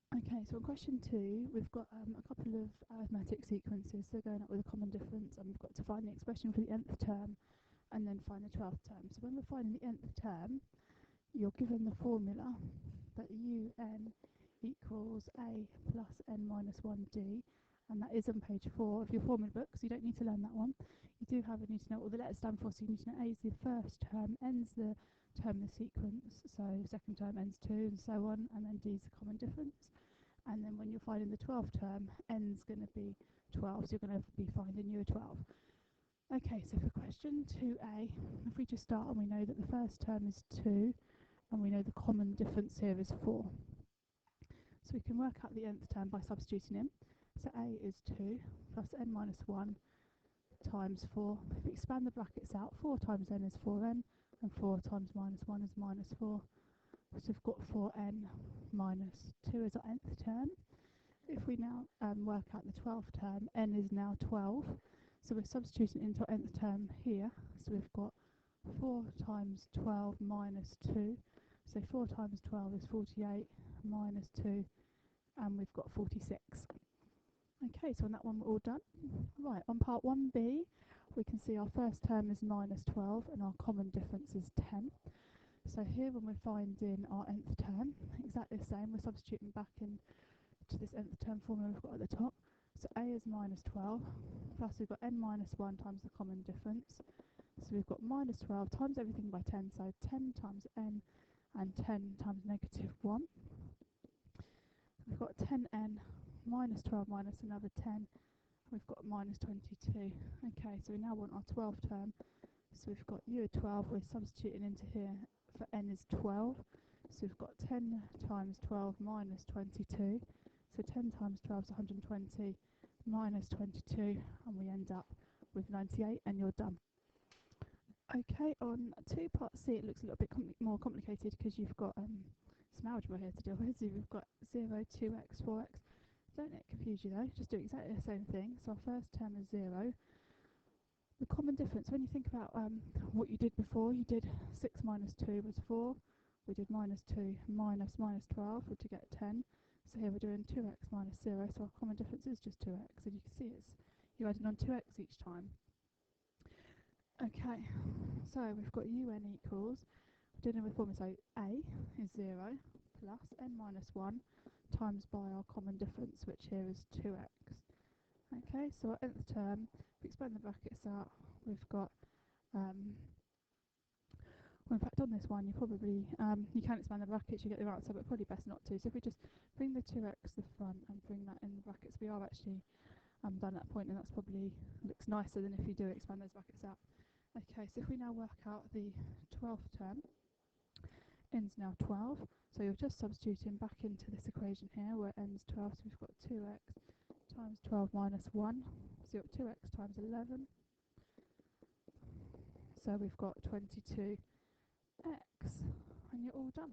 Okay, so on question 2, we've got a couple of arithmetic sequences. So going up with a common difference, and we've got to find the expression for the nth term and then find the 12th term. So when we're finding the nth term, you're given the formula that un equals a plus n minus 1d, and that is on page 4 of your formula book, so you don't need to learn that one. You do, however, need to know what the letters stand for, so you need to know a is the first term, n's the term in the sequence, so second term, n's 2, and so on, and then d is the common difference. And then when you're finding the 12th term, n's going to be 12, so you're going to be finding year 12. Okay, so for question 2a, if we just start and we know that the first term is 2, and we know the common difference here is 4. So we can work out the nth term by substituting in. So a is 2 plus n minus 1 times 4. If we expand the brackets out, 4 times n is 4n, and 4 times minus 1 is minus 4. So we've got 4n minus 2 as our nth term. If we now work out the 12th term, n is now 12. So we're substituting into our nth term here. So we've got 4 times 12 minus 2. So 4 times 12 is 48 minus 2, and we've got 46. Okay, so on that one we're all done. Right, on part 1b, we can see our first term is minus 12 and our common difference is 10. So here when we're finding our nth term, exactly the same, we're substituting back into this nth term formula we've got at the top. So a is minus 12, plus we've got n minus 1 times the common difference. So we've got minus 12 times everything by 10, so 10 times n and 10 times negative 1. We've got 10n minus 12 minus another 10. We've got minus 22. Okay, so we now want our 12th term. So we've got u of 12, we're substituting into here for n is 12. So we've got 10 times 12 minus 22. So 10 times 12 is 120 minus 22, and we end up with 98, and you're done. Okay, on 2 part C, it looks a little bit more complicated because you've got some algebra here to deal with. So you've got 0, 2x, 4x. Don't let it confuse you though, just do exactly the same thing. So our first term is 0. The common difference, when you think about what you did before, you did 6 minus 2 was 4. We did minus 2 minus 12 to get 10. So here we're doing 2x minus 0, so our common difference is just 2x. And you can see you're adding on 2x each time. Okay, so we've got un equals, we're dealing with formula, so a is 0 plus n minus 1 times by our common difference, which here is 2x. Okay, so our nth term, if we expand the brackets out, we've got, well, in fact on this one you probably, you can expand the brackets, you get the answer, but probably best not to. So if we just bring the 2x to the front and bring that in the brackets, we are actually done at that point, and that's probably looks nicer than if you do expand those brackets out. Okay, so if we now work out the 12th term, n's now 12, so you're just substituting back into this equation here where n's 12, so we've got 2x times 12 minus 1, so you've got 2x times 11, so we've got 22x, and you're all done.